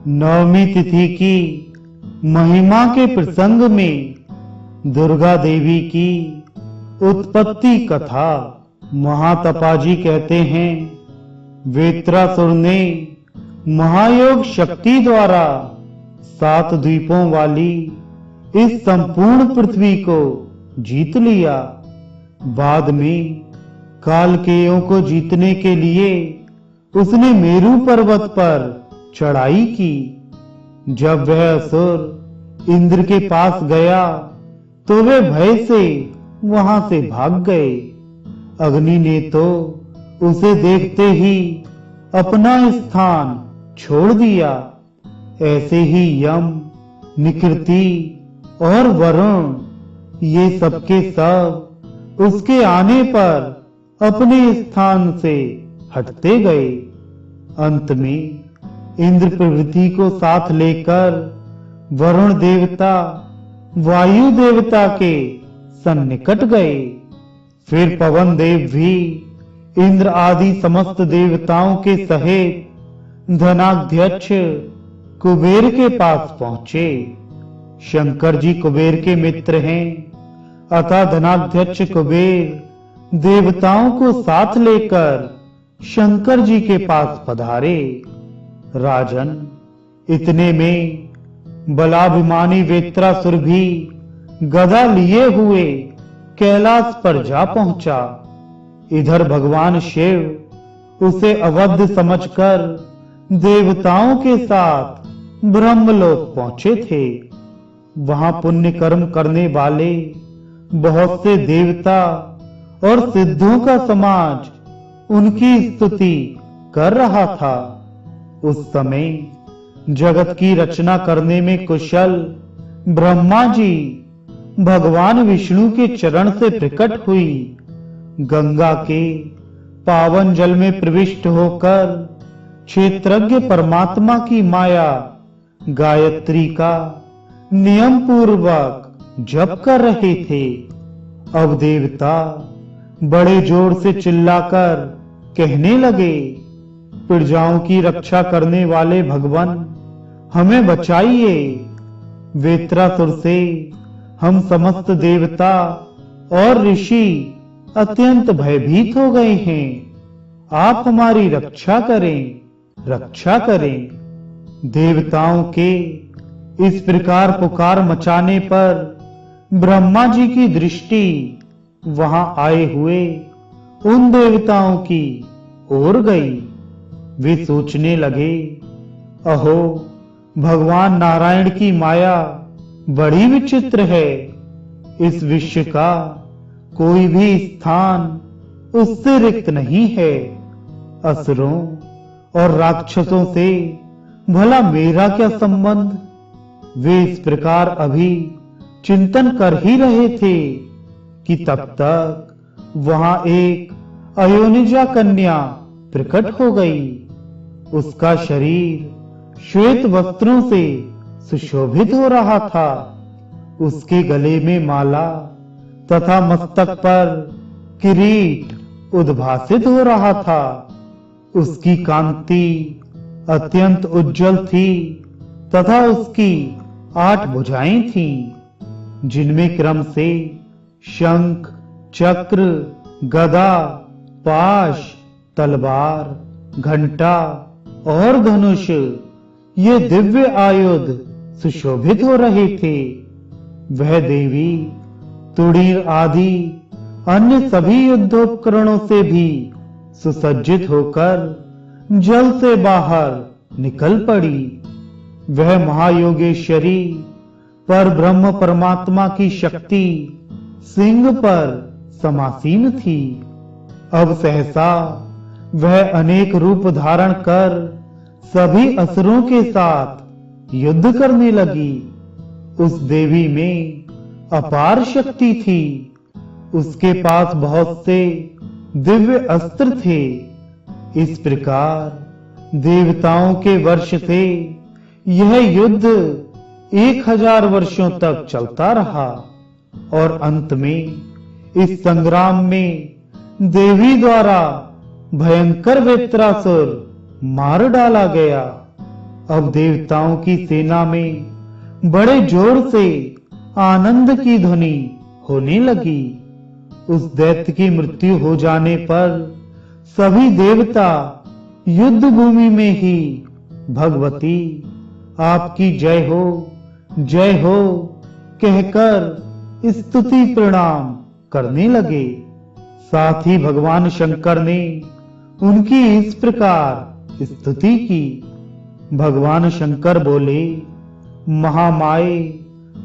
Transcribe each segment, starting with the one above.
नवमी तिथि की महिमा के प्रसंग में दुर्गा देवी की उत्पत्ति कथा महातपाजी कहते हैं, वेत्रासुर ने महायोग शक्ति द्वारा 7 द्वीपों वाली इस संपूर्ण पृथ्वी को जीत लिया। बाद में कालकेयों को जीतने के लिए उसने मेरू पर्वत पर चढ़ाई की। जब वह असुर इंद्र के पास गया तो वे भय से वहां से भाग गए। अग्नि ने तो उसे देखते ही अपना स्थान छोड़ दिया। ऐसे ही यम, निकृति और वरुण ये सबके सब उसके आने पर अपने स्थान से हटते गए। अंत में इंद्र प्रभृति को साथ लेकर वरुण देवता वायु देवता के सन्निकट गए। फिर पवन देव भी इंद्र आदि समस्त देवताओं के सहित धनाध्यक्ष कुबेर के पास पहुंचे। शंकर जी कुबेर के मित्र हैं, अतः धनाध्यक्ष कुबेर देवताओं को साथ लेकर शंकर जी के पास पधारे। राजन, इतने में बलाभिमानी वेत्रासुर भी गदा लिए हुए कैलाश पर जा पहुंचा। इधर भगवान शिव उसे अवध समझकर देवताओं के साथ ब्रह्मलोक पहुंचे थे। वहां पुण्य कर्म करने वाले बहुत से देवता और सिद्धों का समाज उनकी स्तुति कर रहा था। उस समय जगत की रचना करने में कुशल ब्रह्मा जी भगवान विष्णु के चरण से प्रकट हुई गंगा के पावन जल में प्रविष्ट होकर क्षेत्रज्ञ परमात्मा की माया गायत्री का नियम पूर्वक जप कर रहे थे। अब देवता बड़े जोर से चिल्लाकर कहने लगे, प्रजाओं की रक्षा करने वाले भगवान, हमें बचाइए। वेत्रासुर से हम समस्त देवता और ऋषि अत्यंत भयभीत हो गए हैं। आप हमारी रक्षा करें, रक्षा करें। देवताओं के इस प्रकार पुकार मचाने पर ब्रह्मा जी की दृष्टि वहां आए हुए उन देवताओं की ओर गई। वे सोचने लगे, अहो, भगवान नारायण की माया बड़ी विचित्र है। इस विश्व का कोई भी स्थान उससे रिक्त नहीं है। असुरों और राक्षसों से भला मेरा क्या संबंध? वे इस प्रकार अभी चिंतन कर ही रहे थे कि तब तक वहां एक अयोनिजा कन्या प्रकट हो गई। उसका शरीर श्वेत वस्त्रों से सुशोभित हो रहा था। उसके गले में माला तथा मस्तक पर किरीट उद्भासित हो रहा था। उसकी कांति अत्यंत उज्जवल थी तथा उसकी 8 भुजाएं थीं, जिनमें क्रम से शंख, चक्र, गदा, पाश, तलवार, घंटा और धनुष ये दिव्य आयुध सुशोभित हो रहे थे। वह देवी तुड़ीर आदि अन्य सभी युद्धोपकरणों से भी सुसज्जित होकर जल से बाहर निकल पड़ी। वह महायोगेश्वरी पर ब्रह्म परमात्मा की शक्ति सिंह पर समासीन थी। अब सहसा वह अनेक रूप धारण कर सभी असुरों के साथ युद्ध करने लगी। उस देवी में अपार शक्ति थी। उसके पास बहुत से दिव्य अस्त्र थे। इस प्रकार देवताओं के वर्ष से यह युद्ध 1000 वर्षों तक चलता रहा और अंत में इस संग्राम में देवी द्वारा भयंकर वेत्रासुर मार डाला गया। अब देवताओं की सेना में बड़े जोर से आनंद की ध्वनि होने लगी। उस दैत्य की मृत्यु हो जाने पर सभी देवता युद्ध भूमि में ही भगवती आपकी जय हो कहकर स्तुति प्रणाम करने लगे। साथ ही भगवान शंकर ने उनकी इस प्रकार स्तुति की। भगवान शंकर बोले, महामाए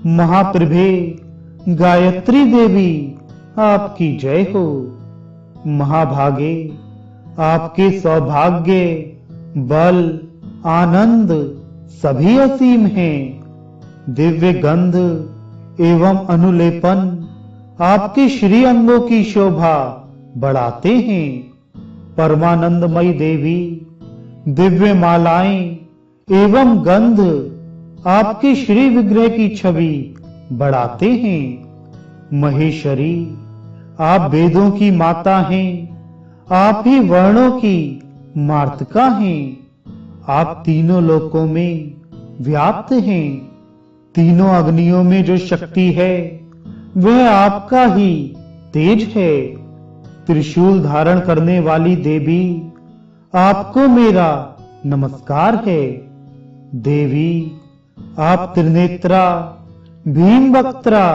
महाप्रभे गायत्री देवी आपकी जय हो। महाभागे आपके सौभाग्य बल आनंद सभी असीम हैं। दिव्य गंध एवं अनुलेपन आपके श्री अंगों की शोभा बढ़ाते हैं। परमानंदमयी देवी दिव्य मालाएं एवं गंध आपके श्री विग्रह की छवि बढ़ाते हैं। महेश्वरी आप वेदों की माता हैं, आप ही वर्णों की मार्तका हैं। आप तीनों लोकों में व्याप्त हैं। तीनों अग्नियों में जो शक्ति है वह आपका ही तेज है। त्रिशूल धारण करने वाली देवी आपको मेरा नमस्कार है। देवी आप त्रिनेत्रा भीमवक्त्रा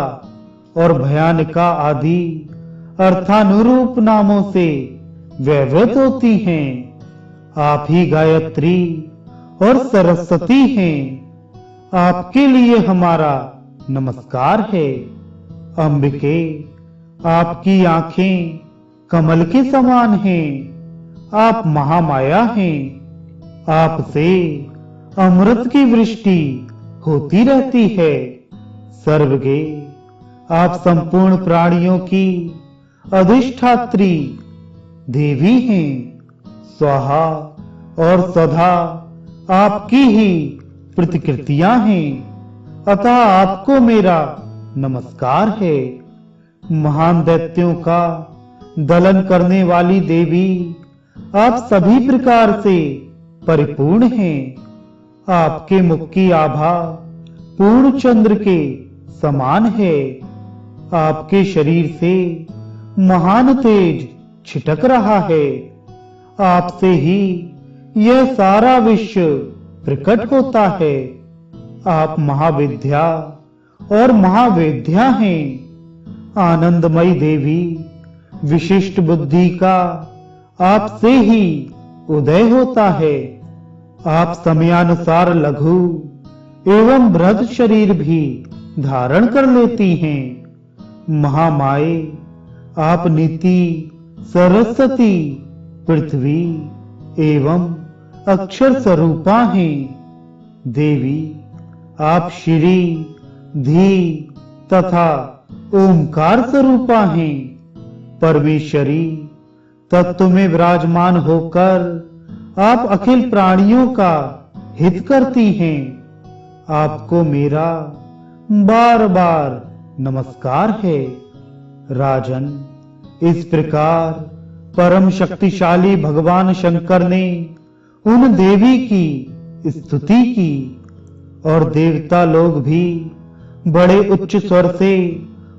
और भयानका आदि अर्थानुरूप नामों से व्यवहृत होती हैं। आप ही गायत्री और सरस्वती हैं। आपके लिए हमारा नमस्कार है। अंबिके आपकी आंखें कमल के समान हैं। आप महामाया हैं। आपसे अमृत की वृष्टि होती रहती है। सर्वगे आप संपूर्ण प्राणियों की अधिष्ठात्री देवी हैं। स्वाहा और सदा आपकी ही प्रतिकृतियां हैं। अतः आपको मेरा नमस्कार है। महान दैत्यों का दलन करने वाली देवी आप सभी प्रकार से परिपूर्ण हैं। आपके मुख की आभा पूर्ण चंद्र के समान है। आपके शरीर से महान तेज छिटक रहा है। आपसे ही यह सारा विश्व प्रकट होता है। आप महाविद्या और महावेद्या हैं। आनंदमयी देवी विशिष्ट बुद्धि का आपसे ही उदय होता है। आप समयानुसार लघु एवं बृहद शरीर भी धारण कर लेती हैं। महामाए आप नीति सरस्वती पृथ्वी एवं अक्षर स्वरूपा हैं। देवी आप श्री धी तथा ओंकार स्वरूपा हैं। परमेश्वरी तत्व में विराजमान होकर आप अखिल प्राणियों का हित करती हैं। आपको मेरा बार बार नमस्कार है। राजन, इस प्रकार परम शक्तिशाली भगवान शंकर ने उन देवी की स्तुति की और देवता लोग भी बड़े उच्च स्वर से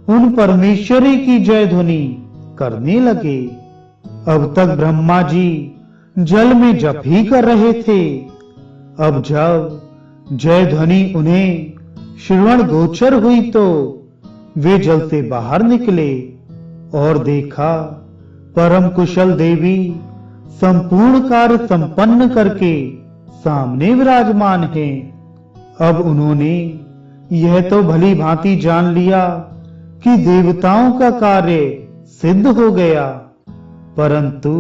उन परमेश्वरी की जय ध्वनि करने लगे। अब तक ब्रह्मा जी जल में जप ही कर रहे थे। अब जब जय ध्वनि उन्हें श्रवण गोचर हुई तो वे जल से बाहर निकले और देखा परम कुशल देवी संपूर्ण कार्य संपन्न करके सामने विराजमान हैं। अब उन्होंने यह तो भली भांति जान लिया कि देवताओं का कार्य सिद्ध हो गया, परंतु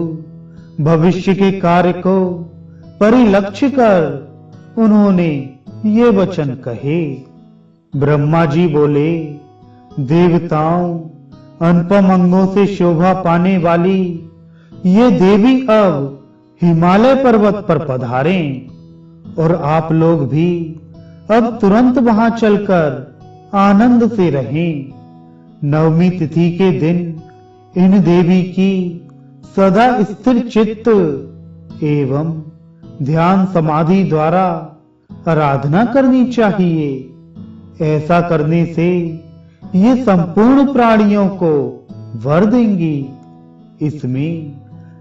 भविष्य के कार्य को परिलक्ष्य कर उन्होंने ये वचन कहे। ब्रह्मा जी बोले, देवताओं अनुपम अंगों से शोभा पाने वाली ये देवी अब हिमालय पर्वत पर पधारें और आप लोग भी अब तुरंत वहां चलकर आनंद से रहें। नवमी तिथि के दिन इन देवी की सदा स्थिर चित्त एवं ध्यान समाधि द्वारा आराधना करनी चाहिए। ऐसा करने से ये संपूर्ण प्राणियों को वर देंगी। इसमें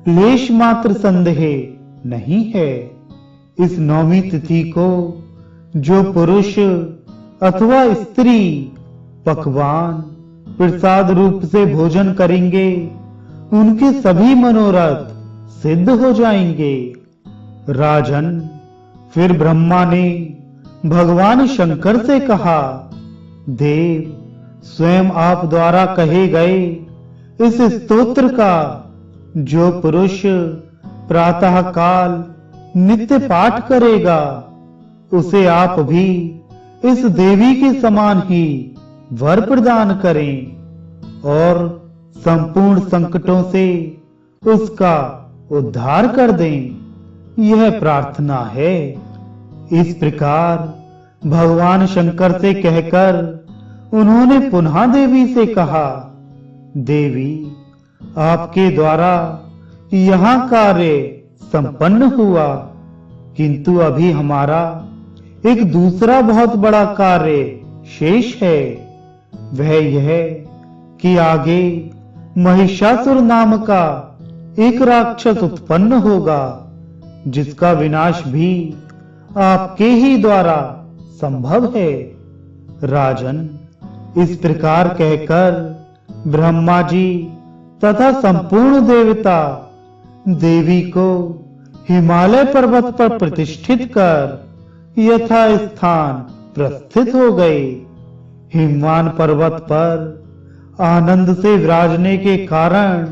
लेश मात्र संदेह नहीं है। इस नौवीं तिथि को जो पुरुष अथवा स्त्री पकवान प्रसाद रूप से भोजन करेंगे, उनके सभी मनोरथ सिद्ध हो जाएंगे। राजन, फिर ब्रह्मा ने भगवान शंकर से कहा, देव, स्वयं आप द्वारा कहे गए इस स्तोत्र का जो पुरुष प्रातः काल नित्य पाठ करेगा, उसे आप भी इस देवी के समान ही वर प्रदान करें और संपूर्ण संकटों से उसका उद्धार कर दें। यह प्रार्थना है। इस प्रकार भगवान शंकर से कहकर उन्होंने पुनः देवी से कहा, देवी, आपके द्वारा यहाँ कार्य संपन्न हुआ, किंतु अभी हमारा एक दूसरा बहुत बड़ा कार्य शेष है। वह यह कि आगे महिषासुर नाम का एक राक्षस उत्पन्न होगा, जिसका विनाश भी आपके ही द्वारा संभव है। राजन, इस प्रकार कहकर ब्रह्मा जी तथा संपूर्ण देवता देवी को हिमालय पर्वत पर प्रतिष्ठित कर यथा स्थान प्रस्थित हो गए। हिमवान पर्वत पर आनंद से विराजने के कारण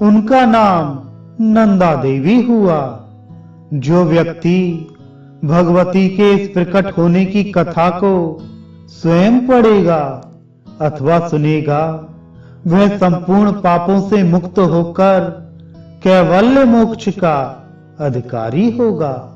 उनका नाम नंदा देवी हुआ। जो व्यक्ति भगवती के इस प्रकट होने की कथा को स्वयं पढ़ेगा अथवा सुनेगा, वह संपूर्ण पापों से मुक्त होकर कैवल्य मोक्ष का अधिकारी होगा।